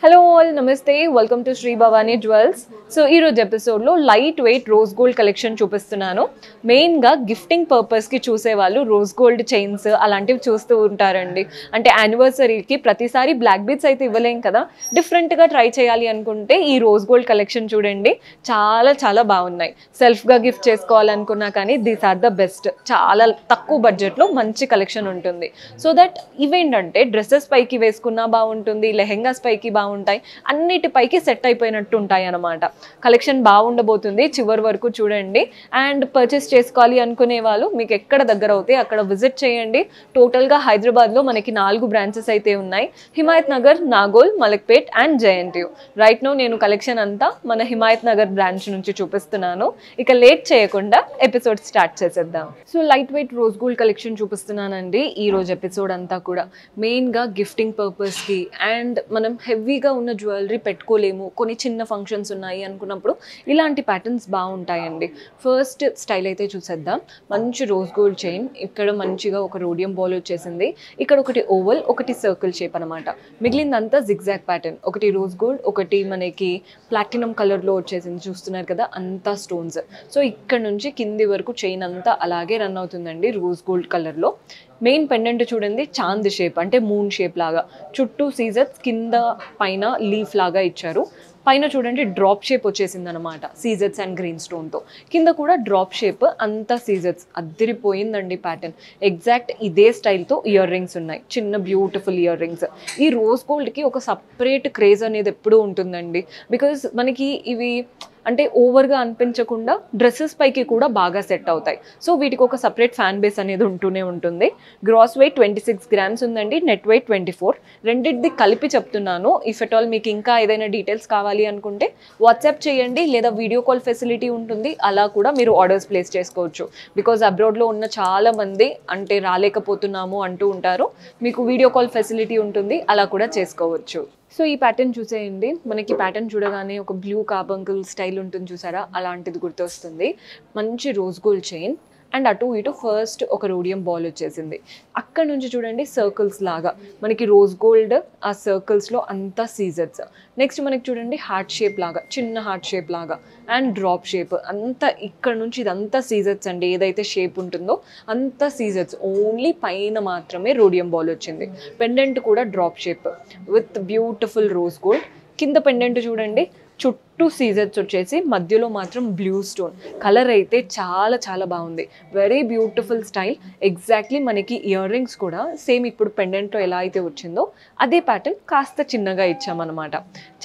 Hello all, Namaste, welcome to Sri Bhavani Jewels. So, ఈ రోజు episode లో light weight rose gold collection చూపిస్తున్నాను. Main గా gifting purpose కి చూసే వాళ్ళు రోజ్ గోల్డ్ చైన్స్ అలాంటివి చూస్తూ ఉంటారండి. అంటే యానివర్సరీకి ప్రతిసారి బ్లాక్ బీడ్స్ అయితే ఇవ్వలేం కదా, డిఫరెంట్ గా ట్రై చేయాలి అనుకుంటే ఈ రోజ్ గోల్డ్ కలెక్షన్ చూడండి, చాలా చాలా బాగున్నాయి. సెల్ఫ్ గా గిఫ్ట్ చేసుకోవాలనుకున్నా కానీ దీస్ ఆర్ ద బెస్ట్. చాలా తక్కువ బడ్జెట్ లో మంచి కలెక్షన్ ఉంటుంది. సో దట్ ఇవేంటంటే డ్రెస్సెస్ పైకి వేసుకున్నా బాగుంటుంది, లెహెంగాస్ పైకి బాగుంటాయి, అన్నిటిపైకి సెట్ అయిపోయినట్టు ఉంటాయి అన్నమాట. కలెక్షన్ బాగుండబోతుంది, చివరి వరకు చూడండి. అండ్ పర్చేస్ చేసుకోవాలి అనుకునే వాళ్ళు మీకు ఎక్కడ దగ్గర అవుతాయి అక్కడ విజిట్ చేయండి. టోటల్గా హైదరాబాద్లో మనకి 4 బ్రాంచెస్ అయితే ఉన్నాయి. Himayat Nagar, Nagole, Malakpet and JNTU. Right no నేను కలెక్షన్ అంతా మన హిమాయత్ నగర్ బ్రాంచ్ నుంచి చూపిస్తున్నాను. ఇక లేట్ చేయకుండా ఎపిసోడ్ స్టార్ట్ చేసేద్దాం. So light weight rose gold collection చూపిస్తున్నానండి ఈ రోజు ఎపిసోడ్ అంతా కూడా. మెయిన్గా గిఫ్టింగ్ పర్పస్కి అండ్ మనం హెవీగా ఉన్న జ్యువెలరీ పెట్టుకోలేము, కొన్ని చిన్న ఫంక్షన్స్ ఉన్నాయి అనుకున్నప్పుడు ఇలాంటి ప్యాటర్న్స్ బాగుంటాయండి. ఫస్ట్ స్టైల్ అయితే చూసేద్దాం. మంచి రోజ్ గోల్డ్ చైన్, ఇక్కడ మంచిగా ఒక రోడియం బాల్ వచ్చేసింది, ఇక్కడ ఒకటి ఓవల్, ఒకటి సర్కిల్ షేప్ అనమాట. మిగిలిందంతా జిగ్జాగ్ ప్యాటర్న్, ఒకటి రోజ్ గోల్డ్, ఒకటి మనకి ప్లాటినం కలర్లో వచ్చేసింది. చూస్తున్నారు కదా అంతా స్టోన్స్. సో ఇక్కడ నుంచి కింది వరకు చైన్ అంతా అలాగే రన్ అవుతుందండి రోజ్ గోల్డ్ కలర్లో. మెయిన్ పెండెంట్ చూడండి చాంద్ షేప్, అంటే మూన్ షేప్ లాగా, చుట్టూ సీజర్స్, కింద పైన లీఫ్ లాగా ఇచ్చారు. పైన చూడండి డ్రాప్ షేప్ వచ్చేసింది అనమాట, సీజర్స్ అండ్ గ్రీన్ స్టోన్తో. కింద కూడా డ్రాప్ షేప్, అంతా సీజర్స్. అద్దరిపోయిందండి ప్యాటర్న్. ఎగ్జాక్ట్ ఇదే స్టైల్తో ఇయర్ రింగ్స్ ఉన్నాయి, చిన్న బ్యూటిఫుల్ ఇయర్ రింగ్స్. ఈ రోజ్ గోల్డ్కి ఒక సపరేట్ క్రేజ్ అనేది ఎప్పుడూ ఉంటుందండి. బికాజ్ మనకి ఇవి అంటే ఓవర్గా అనిపించకుండా డ్రెస్సెస్ పైకి కూడా బాగా సెట్ అవుతాయి. సో వీటికి ఒక సపరేట్ ఫ్యాన్ బేస్ అనేది ఉంటూనే ఉంటుంది. గ్రాస్ వెయిట్ 26 గ్రామ్స్ ఉందండి, నెట్ వెయిట్ 24. రెండింటిది కలిపి చెప్తున్నాను. ఇఫ్ ఎట్ ఆల్ మీకు ఇంకా ఏదైనా డీటెయిల్స్ కావాలి అనుకుంటే వాట్సాప్ చేయండి, లేదా వీడియో కాల్ ఫెసిలిటీ ఉంటుంది, అలా కూడా మీరు ఆర్డర్స్ ప్లేస్ చేసుకోవచ్చు. బికాజ్ అబ్రాడ్లో ఉన్న చాలా మంది అంటే రాలేకపోతున్నాము అంటూ ఉంటారు. మీకు వీడియో కాల్ ఫెసిలిటీ ఉంటుంది, అలా కూడా చేసుకోవచ్చు. సో ఈ ప్యాటర్న్ చూసేయండి. మనకి ప్యాటర్న్ చూడగానే ఒక బ్లూ కార్బంకిల్ స్టైల్ ఉంటుంది చూసారా, అలాంటిది గుర్తొస్తుంది. మంచి రోజ్ గోల్డ్ చైన్ అండ్ అటు ఇటు ఫస్ట్ ఒక రోడియం బాల్ వచ్చేసింది. అక్కడ నుంచి చూడండి సర్కిల్స్ లాగా మనకి రోజ్ గోల్డ్, ఆ సర్కిల్స్లో అంతా సీజర్స్. నెక్స్ట్ మనకి చూడండి హార్ట్ షేప్ లాగా, చిన్న హార్ట్ షేప్ లాగా అండ్ డ్రాప్ షేప్. అంతా ఇక్కడ నుంచి ఇదంతా సీజర్స్ అండి, ఏదైతే షేప్ ఉంటుందో అంతా సీజర్స్. ఓన్లీ పైన మాత్రమే రోడియం బాల్ వచ్చింది. పెండెంట్ కూడా drop shape with beautiful rose gold. కింద పెండెంట్ చూడండి చుట్టూ సీజర్స్ వచ్చేసి, మధ్యలో మాత్రం బ్లూ స్టోన్. కలర్ అయితే చాలా చాలా బాగుంది, వెరీ బ్యూటిఫుల్ స్టైల్. ఎగ్జాక్ట్లీ మనకి ఇయర్ రింగ్స్ కూడా సేమ్ ఇప్పుడు పెండెంట్లో ఎలా అయితే వచ్చిందో అదే ప్యాటర్న్ కాస్త చిన్నగా ఇచ్చామన్నమాట.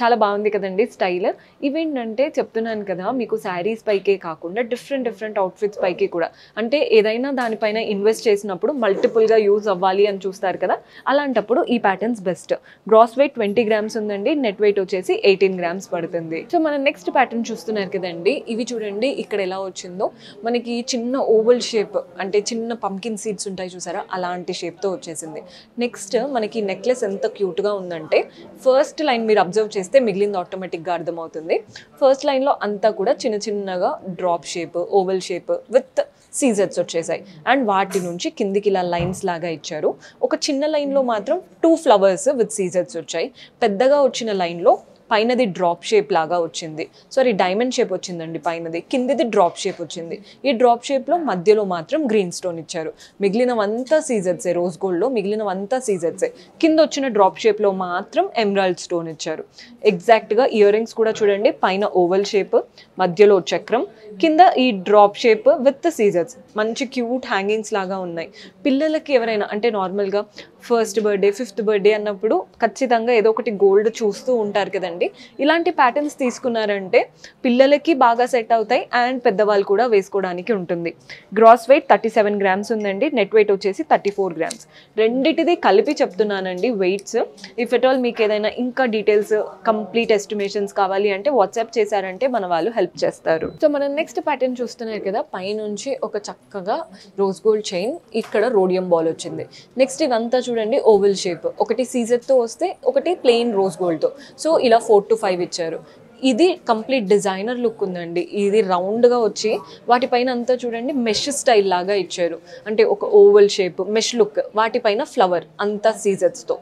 చాలా బాగుంది కదండి స్టైల్. ఇవేంటంటే చెప్తున్నాను కదా మీకు శారీస్ పైకే కాకుండా డిఫరెంట్ అవుట్ఫిట్స్ పైకి కూడా, అంటే ఏదైనా దానిపైన ఇన్వెస్ట్ చేసినప్పుడు మల్టిపుల్గా యూజ్ అవ్వాలి అని చూస్తారు కదా, అలాంటప్పుడు ఈ patterns best. Gross weight 20 grams ఉందండి, నెట్ వెయిట్ వచ్చేసి 18 గ్రామ్స్ పడుతుంది. సో మనం నెక్స్ట్ ప్యాటర్న్ చూస్తున్నారు కదండి, ఇవి చూడండి ఇక్కడ ఎలా వచ్చిందో. మనకి చిన్న ఓవల్ షేప్, అంటే చిన్న పంకిన్ సీడ్స్ ఉంటాయి చూసారా, అలాంటి షేప్తో వచ్చేసింది. నెక్స్ట్ మనకి నెక్లెస్ ఎంత క్యూట్గా ఉందంటే, ఫస్ట్ లైన్ మీరు అబ్జర్వ్ చేస్తే మిగిలింది ఆటోమేటిక్గా అర్థమవుతుంది. ఫస్ట్ లైన్లో అంతా కూడా చిన్నగా drop shape, oval shape with సీజర్స్ వచ్చేసాయి. అండ్ వాటి నుంచి కిందికి ఇలా లైన్స్ లాగా ఇచ్చారు. ఒక చిన్న లైన్లో మాత్రం 2 ఫ్లవర్స్ విత్ సీజర్స్ వచ్చాయి. పెద్దగా వచ్చిన లైన్లో పైనది డ్రాప్ షేప్ లాగా వచ్చింది, సారీ డైమండ్ షేప్ వచ్చిందండి పైనది, కిందిది డ్రాప్ షేప్ వచ్చింది. ఈ డ్రాప్ షేప్లో మధ్యలో మాత్రం గ్రీన్ స్టోన్ ఇచ్చారు. మిగిలినవంతా సీజర్సే, రోజ్ గోల్డ్లో మిగిలినవంతా సీజర్సే. కింద వచ్చిన డ్రాప్ షేప్లో మాత్రం ఎమరాల్డ్ స్టోన్ ఇచ్చారు. ఎగ్జాక్ట్గా ఇయర్ రింగ్స్ కూడా చూడండి, పైన ఓవల్ షేప్, మధ్యలో చక్రం, కింద ఈ డ్రాప్ షేప్ విత్ సీజర్స్. మంచి క్యూట్ హ్యాంగింగ్స్ లాగా ఉన్నాయి. పిల్లలకి ఎవరైనా అంటే నార్మల్గా ఫస్ట్ బర్త్డే, 5th బర్త్డే అన్నప్పుడు ఖచ్చితంగా ఏదో ఒకటి గోల్డ్ చూస్తూ ఉంటారు కదండి. ఇలాంటి ప్యాటర్న్స్ తీసుకున్నారంటే పిల్లలకి బాగా సెట్ అవుతాయి అండ్ పెద్దవాళ్ళు కూడా వేసుకోవడానికి ఉంటుంది. గ్రాస్ వెయిట్ 37 గ్రామ్స్ ఉందండి, నెట్ వెయిట్ వచ్చేసి 34 గ్రామ్స్. రెండిటిది కలిపి చెప్తున్నానండి వెయిట్స్. ఇఫ్ ఎట్ ఆల్ మీకు ఏదైనా ఇంకా డీటెయిల్స్, కంప్లీట్ ఎస్టిమేషన్స్ కావాలి అంటే వాట్సాప్ చేశారంటే మన వాళ్ళు హెల్ప్ చేస్తారు. సో మనం నెక్స్ట్ ప్యాటర్న్ చూస్తున్నారు కదా, పైనుంచి ఒక చక్కగా రోజ్ గోల్డ్ చైన్, ఇక్కడ రోడియం బాల్ వచ్చింది. నెక్స్ట్ ఇదంతా చూడండి ఓవెల్ షేప్, ఒకటి సీజర్తో వస్తే ఒకటి ప్లెయిన్ రోజ్ గోల్డ్తో. సో ఇలా 4 to 5 ఇచ్చారు. ఇది కంప్లీట్ డిజైనర్ లుక్ ఉందండి. ఇది రౌండ్గా వచ్చి వాటిపైన అంతా చూడండి మెష్ స్టైల్ లాగా ఇచ్చారు, అంటే ఒక ఓవల్ షేప్ మెష్ లుక్, వాటిపైన ఫ్లవర్, అంతా సీజర్స్తో.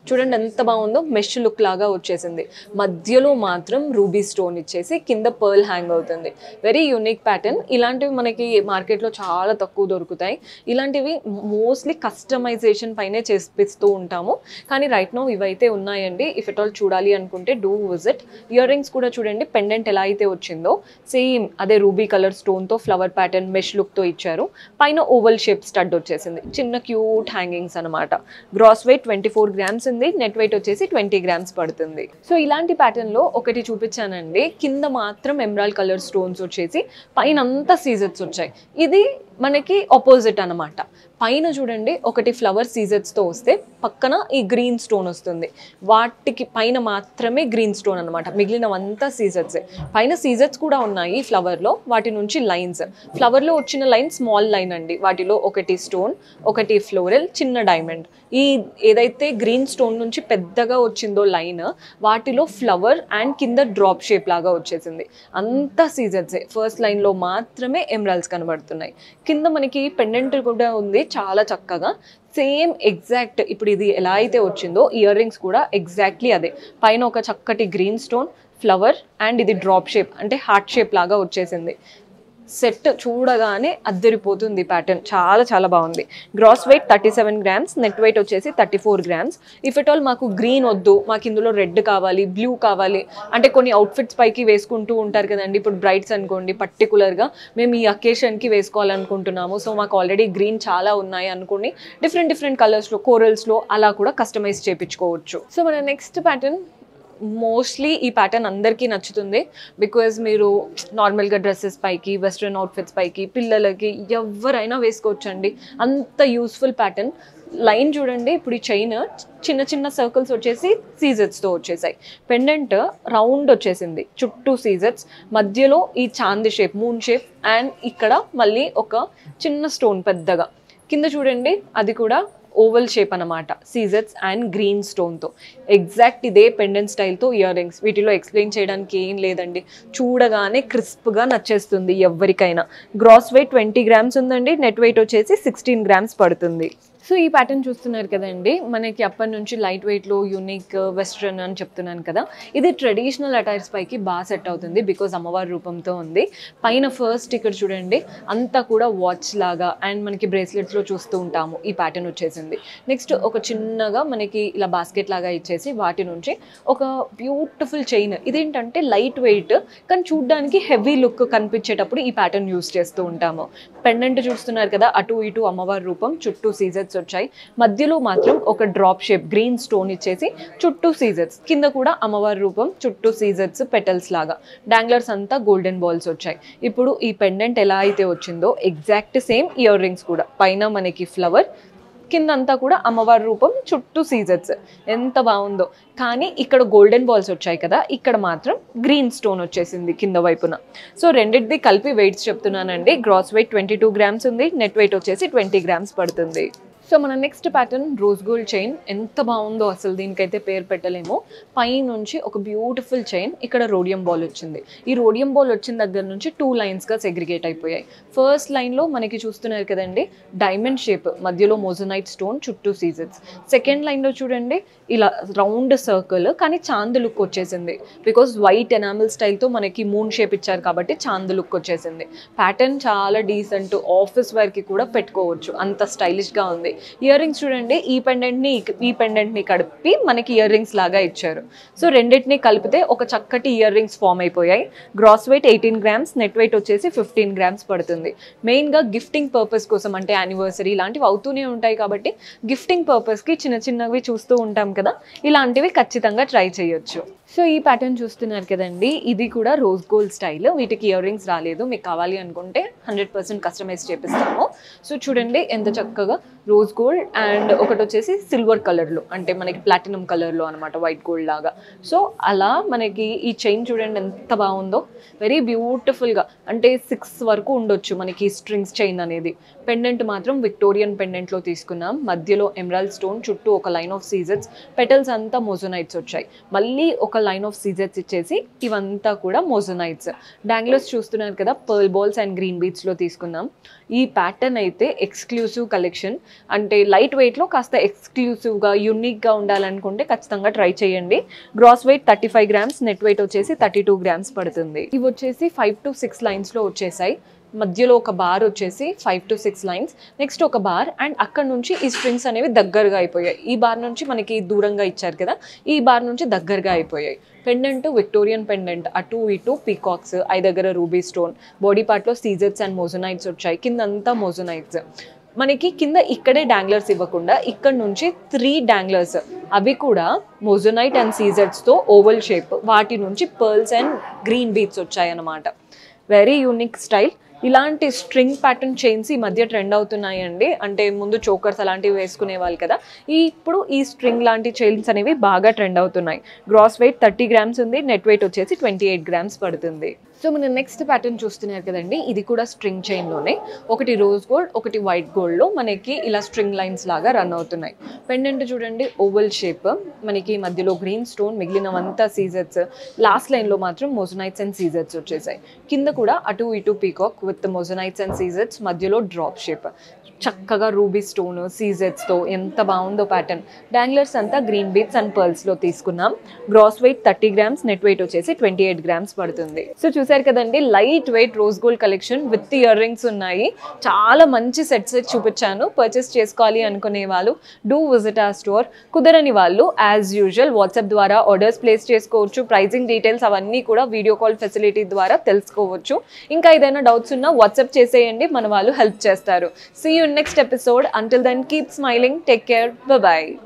చూడండి ఎంత బాగుందో, మెష్ లుక్ లాగా వచ్చేసింది. మధ్యలో మాత్రం రూబీ స్టోన్ ఇచ్చేసి కింద పర్ల్ హ్యాంగ్ అవుతుంది. Very unique pattern. ఇలాంటివి మనకి మార్కెట్లో చాలా తక్కువ దొరుకుతాయి. ఇలాంటివి మోస్ట్లీ కస్టమైజేషన్ పైనే చేపిస్తూ ఉంటాము. కానీ రైట్ నో ఇవైతే ఉన్నాయండి. ఇఫ్ ఎట్ ఆల్ చూడాలి అనుకుంటే డూ విజిట్. ఇయర్ రింగ్స్ కూడా చూడండి, పెండెంట్ ఎలా అయితే వచ్చిందో సేమ్ అదే రూబీ కలర్ స్టోన్తో ఫ్లవర్ ప్యాటర్న్ మెష్ లుక్తో ఇచ్చారు. పైన ఓవల్ షేప్ స్టడ్ వచ్చేసింది. చిన్న క్యూట్ హ్యాంగింగ్స్ అనమాట. గ్రాస్ వెయిట్ 24 గ్రామ్స్ ఉంది. నెట్ వెయిట్ వచ్చేసి 20 గ్రామ్స్ పడుతుంది. సో ఇలాంటి ప్యాటర్న్లో ఒకటి చూపించానండి. కింద మాత్రం ఎమరాల్డ్ కలర్ స్టోన్స్ వచ్చేసి పైన అంతా సీజర్స్ వచ్చాయి. ఇది మనకి ఆపోజిట్ అనమాట. పైన చూడండి ఒకటి ఫ్లవర్ సీజర్స్తో వస్తే పక్కన ఈ గ్రీన్ స్టోన్ వస్తుంది. వాటికి పైన మాత్రమే గ్రీన్ స్టోన్ అనమాట. మిగిలినవంతా సీజర్సే. పైన సీజర్స్ కూడా ఉన్నాయి ఫ్లవర్లో. వాటి నుంచి లైన్స్, ఫ్లవర్లో వచ్చిన లైన్ స్మాల్ లైన్ అండి. వాటిలో ఒకటి స్టోన్, ఒకటి ఫ్లోరల్, చిన్న డైమండ్. ఈ ఏదైతే గ్రీన్ స్టోన్ నుంచి పెద్దగా వచ్చిందో లైన్, వాటిలో ఫ్లవర్ అండ్ కింద డ్రాప్ షేప్ లాగా వచ్చేసింది. అంతా సీజర్సే. ఫస్ట్ లైన్లో మాత్రమే ఎమరాల్డ్స్ కనబడుతున్నాయి. కింద మనకి పెండెంట్ కూడా ఉంది చాలా చక్కగా. సేమ్ ఎగ్జాక్ట్ ఇప్పుడు ఇది ఎలా అయితే వచ్చిందో ఇయర్ రింగ్స్ కూడా ఎగ్జాక్ట్లీ అదే. పైన ఒక చక్కటి గ్రీన్ స్టోన్, ఫ్లవర్ అండ్ ఇది డ్రాప్ షేప్ అంటే హార్ట్ షేప్ లాగా వచ్చేసింది. సెట్ చూడగానే అద్దరిపోతుంది ప్యాటర్న్. చాలా చాలా బాగుంది. Gross weight 37 grams, net weight వచ్చేసి 34 గ్రామ్స్. ఇఫ్ ఎట్ ఆల్ మాకు గ్రీన్ వద్దు, మాకు ఇందులో రెడ్ కావాలి, బ్లూ కావాలి అంటే కొన్ని అవుట్ఫిట్స్ పైకి వేసుకుంటూ ఉంటారు కదండి. ఇప్పుడు బ్రైడ్స్ అనుకోండి, పర్టికులర్గా మేము ఈ అకేషన్కి వేసుకోవాలనుకుంటున్నాము, సో మాకు ఆల్రెడీ గ్రీన్ చాలా ఉన్నాయి అనుకోండి, డిఫరెంట్ కలర్స్లో, కోరల్స్లో అలా కూడా కస్టమైజ్ చేయించుకోవచ్చు. సో మన నెక్స్ట్ ప్యాటర్న్ మోస్ట్లీ ఈ ప్యాటర్న్ అందరికీ నచ్చుతుంది. బికాజ్ మీరు నార్మల్గా డ్రెస్సెస్ పైకి, వెస్ట్రన్ అవుట్ఫిట్స్ పైకి, పిల్లలకి ఎవరైనా వేసుకోవచ్చండి. అంత యూస్ఫుల్ ప్యాటర్న్. లైన్ చూడండి, ఇప్పుడు ఈ చైన్ చిన్న సర్కిల్స్ వచ్చేసి సీజర్స్తో వచ్చేసాయి. పెండెంట్ రౌండ్ వచ్చేసింది, చుట్టూ సీజర్స్, మధ్యలో ఈ చాంది షేప్, మూన్ షేప్ అండ్ ఇక్కడ మళ్ళీ ఒక చిన్న స్టోన్ పెద్దగా. కింద చూడండి అది కూడా ఓవల్ షేప్ అనమాట, సీజర్స్ అండ్ గ్రీన్ స్టోన్తో. ఎగ్జాక్ట్ ఇదే పెండెంట్ స్టైల్తో ఇయర్ రింగ్స్. వీటిలో ఎక్స్ప్లెయిన్ చేయడానికి ఏం లేదండి, చూడగానే క్రిస్ప్గా నచ్చేస్తుంది ఎవరికైనా. గ్రాస్ వెయిట్ 20 గ్రామ్స్ ఉందండి. నెట్ వెయిట్ వచ్చేసి 16 గ్రామ్స్ పడుతుంది. సో ఈ ప్యాటర్న్ చూస్తున్నారు కదండి, మనకి అప్పటి నుంచి లైట్ వెయిట్లో యూనిక్ వెస్ట్రన్ అని చెప్తున్నాను కదా. ఇది ట్రెడిషనల్ అటైర్స్ పైకి బాగా సెట్ అవుతుంది బికాజ్ అమ్మవారి రూపంతో ఉంది. పైన ఫస్ట్ ఇక్కడ చూడండి అంతా కూడా వాచ్ లాగా అండ్ మనకి బ్రేస్లెట్స్లో చూస్తూ ఉంటాము ఈ ప్యాటర్న్ వచ్చేసింది. నెక్స్ట్ ఒక చిన్నగా మనకి ఇలా బాస్కెట్ లాగా ఇచ్చేసి వాటి నుంచి ఒక బ్యూటిఫుల్ చైన్. ఇదేంటంటే లైట్ వెయిట్ కానీ చూడ్డానికి హెవీ లుక్ కనిపించేటప్పుడు ఈ ప్యాటర్న్ యూస్ చేస్తూ ఉంటాము. పెండెంట్ చూస్తున్నారు కదా, అటు ఇటు అమ్మవారి రూపం, చుట్టూ సీజర్స్ వచ్చాయి. మధ్యలో మాత్రం ఒక డ్రాప్ షేప్ గ్రీన్ స్టోన్ ఇచ్చేసి చుట్టూ సీజర్స్, కింద కూడా అమ్మవారి రూపం, చుట్టూ సీజర్స్ పెటల్స్ లాగా. డాంగ్లర్స్ అంతా గోల్డెన్ బాల్స్ వచ్చాయి. ఇప్పుడు ఈ పెండెంట్ ఎలా అయితే వచ్చిందో ఎగ్జాక్ట్ సేమ్ ఇయర్ రింగ్స్ కూడా. పైన మనకి ఫ్లవర్, కిందంతా కూడా అమ్మవారి రూపం, చుట్టూ సీజర్స్. ఎంత బాగుందో. కానీ ఇక్కడ గోల్డెన్ బాల్స్ వచ్చాయి కదా, ఇక్కడ మాత్రం గ్రీన్ స్టోన్ వచ్చేసింది కింద వైపున. సో రెండింటిది కలిపి వెయిట్స్ చెప్తున్నానండి. గ్రాస్ వెయిట్ 22 గ్రామ్స్ ఉంది. నెట్ వెయిట్ వచ్చేసి 20 గ్రామ్స్ పడుతుంది. సో మన next pattern rose gold chain. ఎంత బాగుందో అసలు, దీనికైతే పేరు పెట్టలేము. పై నుంచి ఒక బ్యూటిఫుల్ చైన్, ఇక్కడ రోడియం బాల్ వచ్చింది. ఈ రోడియం బాల్ వచ్చిన దగ్గర నుంచి 2 లైన్స్గా సెగ్రిగేట్ అయిపోయాయి. ఫస్ట్ లైన్లో మనకి చూస్తున్నారు కదండి డైమండ్ షేప్, మధ్యలో మోజనైట్ స్టోన్, చుట్టూ సీజర్స్. సెకండ్ లైన్లో చూడండి ఇలా రౌండ్ సర్కిల్ కానీ చాంద్ లుక్ వచ్చేసింది. బికాజ్ వైట్ ఎనామిల్ స్టైల్తో మనకి మూన్ షేప్ ఇచ్చారు కాబట్టి చాంద్ లుక్ వచ్చేసింది. ప్యాటర్న్ చాలా డీసెంట్, ఆఫీస్ వేర్కి కూడా పెట్టుకోవచ్చు, అంత స్టైలిష్గా ఉంది. ఇయర్ రింగ్స్ చూడండి, ఈ పెండెంట్ని కలిపి మనకి ఇయర్ రింగ్స్ లాగా ఇచ్చారు. సో రెండింటిని కలిపితే ఒక చక్కటి ఇయర్ రింగ్స్ ఫామ్ అయిపోయాయి. Gross weight 18 grams, net weight వచ్చేసి 15 గ్రామ్స్ పడుతుంది. మెయిన్గా గిఫ్టింగ్ పర్పస్ కోసం, అంటే యానివర్సరీ ఇలాంటివి అవుతూనే ఉంటాయి కాబట్టి గిఫ్టింగ్ పర్పస్కి చిన్నవి చూస్తూ ఉంటాం కదా, ఇలాంటివి ఖచ్చితంగా ట్రై చేయొచ్చు. సో ఈ ప్యాటర్న్ చూస్తున్నారు కదండి, ఇది కూడా రోజ్ గోల్డ్ స్టైల్. వీటికి ఇయర్ రింగ్స్ రాలేదు, మీకు కావాలి అనుకుంటే 100% కస్టమైజ్ చేపిస్తాము. సో చూడండి ఎంత చక్కగా రోజ్ గోల్డ్ అండ్ ఒకటి వచ్చేసి సిల్వర్ కలర్లో, అంటే మనకి ప్లాటినం కలర్లో అనమాట, వైట్ గోల్డ్ లాగా. సో అలా మనకి ఈ చైన్ చూడండి ఎంత బాగుందో, వెరీ బ్యూటిఫుల్గా. అంటే 6 వరకు ఉండొచ్చు మనకి స్ట్రింగ్స్ చైన్ అనేది. పెండెంట్ మాత్రం విక్టోరియన్ పెండెంట్లో తీసుకున్నాం. మధ్యలో ఎమరాల్డ్ స్టోన్, చుట్టూ ఒక లైన్ ఆఫ్ సీజర్స్, పెటల్స్ అంతా మోజోనైట్స్ వచ్చాయి. మళ్ళీ ఒక లైన్ ఆఫ్ సీజర్స్ ఇచ్చేసి ఇవంతా కూడా మోజోనైట్స్. డాంగ్లర్స్ చూస్తున్నారు కదా, పర్ల్ బాల్స్ అండ్ గ్రీన్ బీట్స్లో తీసుకున్నాం. ఈ ప్యాటర్న్ అయితే ఎక్స్క్లూసివ్ కలెక్షన్. అంటే లైట్ వెయిట్లో కాస్త ఎక్స్క్లూసివ్గా యూనిక్గా ఉండాలనుకుంటే ఖచ్చితంగా ట్రై చేయండి. Gross weight 35 grams, net weight వచ్చేసి 32 గ్రామ్స్ పడుతుంది. ఇవి వచ్చేసి 5 to 6 లైన్స్లో వచ్చేసాయి. మధ్యలో ఒక బార్ వచ్చేసి 5 to 6 లైన్స్, నెక్స్ట్ ఒక బార్, అండ్ అక్కడ నుంచి ఈ స్ట్రింగ్స్ అనేవి దగ్గరగా అయిపోయాయి. ఈ బార్ నుంచి మనకి దూరంగా ఇచ్చారు కదా, ఈ బార్ నుంచి దగ్గరగా అయిపోయాయి. పెండెంట్ విక్టోరియన్ పెండెంట్, అటు ఇటు పీకాక్స్, ఐ దగ్గర రూబీ స్టోన్, బాడీ పార్ట్లో సీజెట్స్ అండ్ మోజోనైట్స్ వచ్చాయి, కిందంతా మోజోనైట్స్. మనకి కింద ఇక్కడే డాంగ్లర్స్ ఇవ్వకుండా ఇక్కడ నుంచి 3 డాంగ్లర్స్, అవి కూడా మోజోనైట్ అండ్ సీజెట్స్తో ఓవల్ షేప్, వాటి నుంచి పర్ల్స్ అండ్ గ్రీన్ బీట్స్ వచ్చాయన్నమాట. Very unique style. ఇలాంటి స్ట్రింగ్ ప్యాటర్న్ చైన్స్ ఈ మధ్య ట్రెండ్ అవుతున్నాయండి. అంటే ముందు చోకర్స్ అలాంటివి వేసుకునే వాళ్ళు కదా, ఇప్పుడు ఈ స్ట్రింగ్ లాంటి చైన్స్ అనేవి బాగా ట్రెండ్ అవుతున్నాయి. గ్రాస్ వెయిట్ 30 గ్రామ్స్ ఉంది, నెట్ వెయిట్ వచ్చేసి 28 గ్రామ్స్ పడుతుంది. సో మనం నెక్స్ట్ ప్యాటర్న్ చూస్తున్నారు కదండి, ఇది కూడా స్ట్రింగ్ చైన్లోనే. ఒకటి రోజ్ గోల్డ్, ఒకటి వైట్ గోల్డ్లో మనకి ఇలా స్ట్రింగ్ లైన్స్ లాగా రన్ అవుతున్నాయి. పెండెంట్ చూడండి ఓవల్ షేప్, మనకి మధ్యలో గ్రీన్ స్టోన్, మిగిలినవంతా సీజెట్స్, లాస్ట్ లైన్లో మాత్రం మోజోనైట్స్ అండ్ సీజెట్స్ వచ్చేసాయి. కింద కూడా అటు ఇటు పీకాక్ విత్ మోజోనైట్స్ అండ్ సీజెట్స్, మధ్యలో డ్రాప్ షేప్, చక్కగా రూబీ స్టోన్ సీజెట్స్తో ఎంత బాగుందో ప్యాటర్న్. డాంగ్లర్స్ అంతా గ్రీన్ బీట్స్ అండ్ పర్ల్స్లో తీసుకున్నాం. Gross weight 30 grams, net weight వచ్చేసి 28 గ్రామ్స్ పడుతుంది. సో చూసారు కదండి, light weight rose gold collection with ear rings ఉన్నాయి. చాలా మంచి సెట్స్ చూపించాను. పర్చేస్ చేసుకోవాలి అనుకునే వాళ్ళు డూ విజిట్ ఆ స్టోర్. కుదరని వాళ్ళు యాజ్ యూజువల్ వాట్సాప్ ద్వారా ఆర్డర్స్ ప్లేస్ చేసుకోవచ్చు. ప్రైజింగ్ డీటెయిల్స్ అవన్నీ కూడా వీడియో కాల్ ఫెసిలిటీ ద్వారా తెలుసుకోవచ్చు. ఇంకా ఏదైనా డౌట్స్ ఉన్నా వాట్సాప్ చేసేయండి, మన వాళ్ళు హెల్ప్ చేస్తారు. See you in next episode. Until then, keep smiling. Take care. Bye-bye.